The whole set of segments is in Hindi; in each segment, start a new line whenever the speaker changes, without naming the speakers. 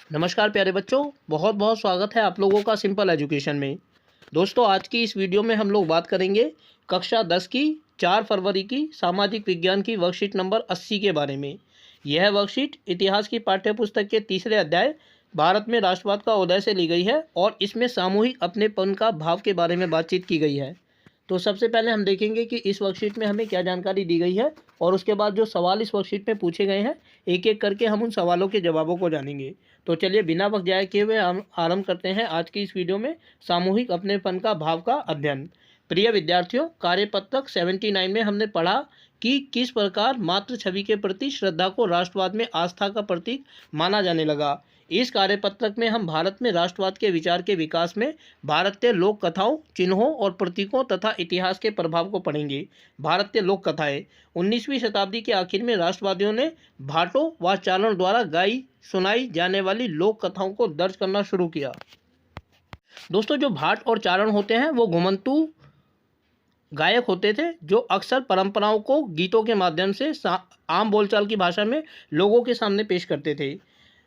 नमस्कार प्यारे बच्चों, बहुत बहुत स्वागत है आप लोगों का सिंपल एजुकेशन में। दोस्तों, आज की इस वीडियो में हम लोग बात करेंगे कक्षा 10 की 4 फरवरी की सामाजिक विज्ञान की वर्कशीट नंबर 80 के बारे में। यह वर्कशीट इतिहास की पाठ्यपुस्तक के तीसरे अध्याय भारत में राष्ट्रवाद का उदय से ली गई है और इसमें सामूहिक अपनेपन का भाव के बारे में बातचीत की गई है। तो सबसे पहले हम देखेंगे कि इस वर्कशीट में हमें क्या जानकारी दी गई है और उसके बाद जो सवाल इस वर्कशीट में पूछे गए हैं एक एक करके हम उन सवालों के जवाबों को जानेंगे। तो चलिए बिना वक्त जाए किए हुए हम आरंभ करते हैं आज की इस वीडियो में सामूहिक अपनेपन का भाव का अध्ययन। प्रिय विद्यार्थियों, कार्यपत्रक 79 में हमने पढ़ा कि किस प्रकार मातृ छवि के प्रति श्रद्धा को राष्ट्रवाद में आस्था का प्रतीक माना जाने लगा। इस कार्यपत्रक में हम भारत में राष्ट्रवाद के विचार के विकास में भारतीय लोक कथाओं, चिन्हों और प्रतीकों तथा इतिहास के प्रभाव को पढ़ेंगे। भारतीय लोक कथाएं 19वीं शताब्दी के आखिर में राष्ट्रवादियों ने भाटों व चारण द्वारा गाई सुनाई जाने वाली लोक कथाओं को दर्ज करना शुरू किया। दोस्तों, जो भाट और चारण होते हैं वो घुमंतू गायक होते थे जो अक्सर परंपराओं को गीतों के माध्यम से आम बोलचाल की भाषा में लोगों के सामने पेश करते थे।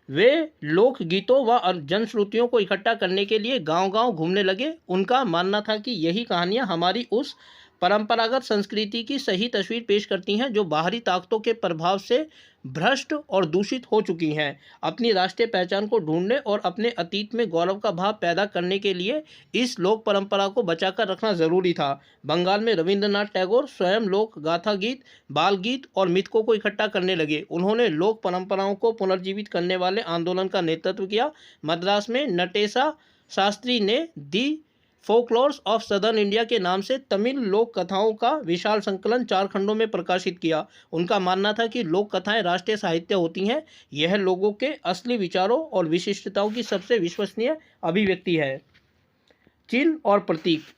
वे लोक गीतों व जनश्रुतियों को इकट्ठा करने के लिए गांव-गांव घूमने लगे। उनका मानना था कि यही कहानियां हमारी उस परंपरागत संस्कृति की सही तस्वीर पेश करती हैं जो बाहरी ताकतों के प्रभाव से भ्रष्ट और दूषित हो चुकी हैं। अपनी राष्ट्रीय पहचान को ढूंढने और अपने अतीत में गौरव का भाव पैदा करने के लिए इस लोक परंपरा को बचाकर रखना जरूरी था। बंगाल में रविंद्रनाथ टैगोर स्वयं लोक गाथा गीत, बाल गीत और मिथकों को इकट्ठा करने लगे। उन्होंने लोक परंपराओं को पुनर्जीवित करने वाले आंदोलन का नेतृत्व किया। मद्रास में नटेशा शास्त्री ने दी फोकलोर्स ऑफ सदर्न इंडिया के नाम से तमिल लोक कथाओं का विशाल संकलन 4 खंडों में प्रकाशित किया। उनका मानना था कि लोक कथाएं राष्ट्रीय साहित्य होती हैं। यह लोगों के असली विचारों और विशिष्टताओं की सबसे विश्वसनीय अभिव्यक्ति है। चिन्ह और प्रतीक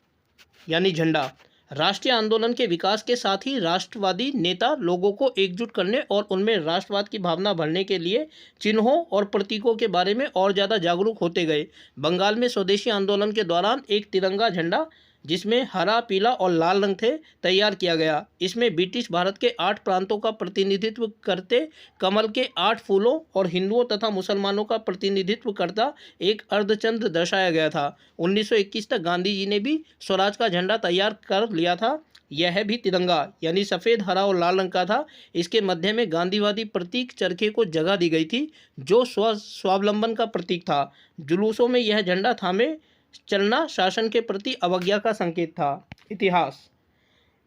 यानी झंडा राष्ट्रीय आंदोलन के विकास के साथ ही राष्ट्रवादी नेता लोगों को एकजुट करने और उनमें राष्ट्रवाद की भावना भरने के लिए चिन्हों और प्रतीकों के बारे में और ज़्यादा जागरूक होते गए। बंगाल में स्वदेशी आंदोलन के दौरान एक तिरंगा झंडा जिसमें हरा, पीला और लाल रंग थे तैयार किया गया। इसमें ब्रिटिश भारत के 8 प्रांतों का प्रतिनिधित्व करते कमल के 8 फूलों और हिंदुओं तथा मुसलमानों का प्रतिनिधित्व करता एक अर्धचंद्र दर्शाया गया था। 1921 तक गांधी जी ने भी स्वराज का झंडा तैयार कर लिया था। यह भी तिरंगा यानी सफ़ेद, हरा और लाल रंग का था। इसके मध्य में गांधीवादी प्रतीक चरखे को जगह दी गई थी जो स्वावलंबन का प्रतीक था। जुलूसों में यह झंडा थामे चलना शासन के प्रति अवज्ञा का संकेत था।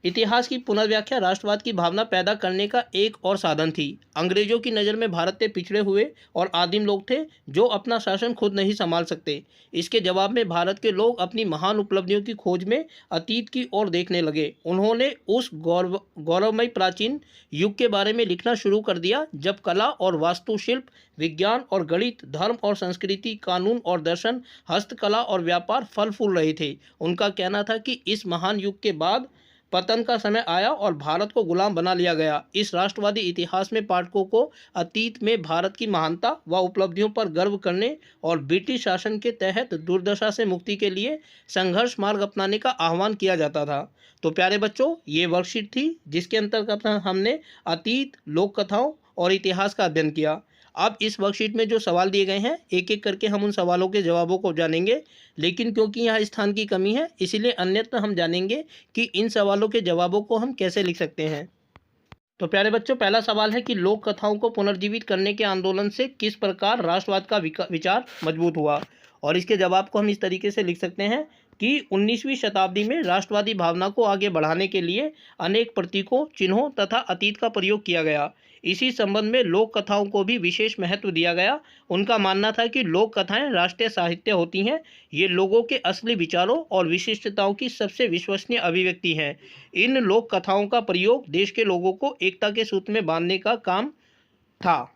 इतिहास की पुनर्व्याख्या राष्ट्रवाद की भावना पैदा करने का एक और साधन थी। अंग्रेजों की नज़र में भारतीय पिछड़े हुए और आदिम लोग थे जो अपना शासन खुद नहीं संभाल सकते। इसके जवाब में भारत के लोग अपनी महान उपलब्धियों की खोज में अतीत की ओर देखने लगे। उन्होंने उस गौरवमय प्राचीन युग के बारे में लिखना शुरू कर दिया जब कला और वास्तुशिल्प, विज्ञान और गणित, धर्म और संस्कृति, कानून और दर्शन, हस्तकला और व्यापार फल फूल रहे थे। उनका कहना था कि इस महान युग के बाद पतन का समय आया और भारत को गुलाम बना लिया गया। इस राष्ट्रवादी इतिहास में पाठकों को अतीत में भारत की महानता व उपलब्धियों पर गर्व करने और ब्रिटिश शासन के तहत दुर्दशा से मुक्ति के लिए संघर्ष मार्ग अपनाने का आह्वान किया जाता था। तो प्यारे बच्चों, ये वर्कशीट थी जिसके अंतर्गत हमने अतीत, लोक कथाओं और इतिहास का अध्ययन किया। अब इस वर्कशीट में जो सवाल दिए गए हैं एक एक करके हम उन सवालों के जवाबों को जानेंगे, लेकिन क्योंकि यहाँ स्थान की कमी है इसीलिए अन्यत्र हम जानेंगे कि इन सवालों के जवाबों को हम कैसे लिख सकते हैं। तो प्यारे बच्चों, पहला सवाल है कि लोक कथाओं को पुनर्जीवित करने के आंदोलन से किस प्रकार राष्ट्रवाद का विचार मजबूत हुआ, और इसके जवाब को हम इस तरीके से लिख सकते हैं कि 19वीं शताब्दी में राष्ट्रवादी भावना को आगे बढ़ाने के लिए अनेक प्रतीकों, चिन्हों तथा अतीत का प्रयोग किया गया। इसी संबंध में लोक कथाओं को भी विशेष महत्व दिया गया। उनका मानना था कि लोक कथाएं राष्ट्रीय साहित्य होती हैं। ये लोगों के असली विचारों और विशिष्टताओं की सबसे विश्वसनीय अभिव्यक्ति हैं। इन लोक कथाओं का प्रयोग देश के लोगों को एकता के सूत्र में बांधने का काम था।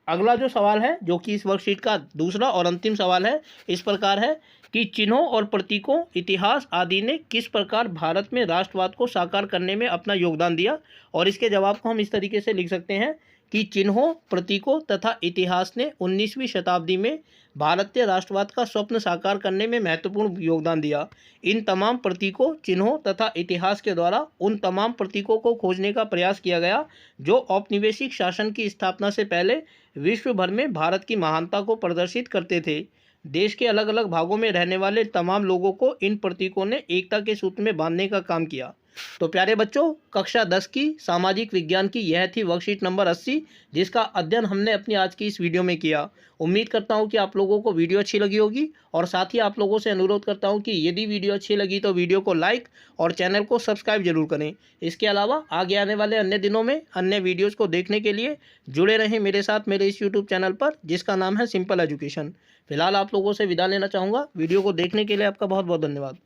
अगला जो सवाल है, जो कि इस वर्कशीट का दूसरा और अंतिम सवाल है, इस प्रकार है कि चिन्हों और प्रतीकों, इतिहास आदि ने किस प्रकार भारत में राष्ट्रवाद को साकार करने में अपना योगदान दिया, और इसके जवाब को हम इस तरीके से लिख सकते हैं कि चिन्हों, प्रतीकों तथा इतिहास ने 19वीं शताब्दी में भारतीय राष्ट्रवाद का स्वप्न साकार करने में महत्वपूर्ण योगदान दिया। इन तमाम प्रतीकों, चिन्हों तथा इतिहास के द्वारा उन तमाम प्रतीकों को खोजने का प्रयास किया गया जो औपनिवेशिक शासन की स्थापना से पहले विश्व भर में भारत की महानता को प्रदर्शित करते थे। देश के अलग अलग भागों में रहने वाले तमाम लोगों को इन प्रतीकों ने एकता के सूत्र में बांधने का काम किया। तो प्यारे बच्चों, कक्षा 10 की सामाजिक विज्ञान की यह थी वर्कशीट नंबर 80, जिसका अध्ययन हमने अपनी आज की इस वीडियो में किया। उम्मीद करता हूं कि आप लोगों को वीडियो अच्छी लगी होगी, और साथ ही आप लोगों से अनुरोध करता हूं कि यदि वीडियो अच्छी लगी तो वीडियो को लाइक और चैनल को सब्सक्राइब जरूर करें। इसके अलावा आगे आने वाले अन्य दिनों में अन्य वीडियोज़ को देखने के लिए जुड़े रहें मेरे साथ मेरे इस यूट्यूब चैनल पर, जिसका नाम है सिंपल एजुकेशन। फिलहाल आप लोगों से विदा लेना चाहूँगा। वीडियो को देखने के लिए आपका बहुत बहुत धन्यवाद।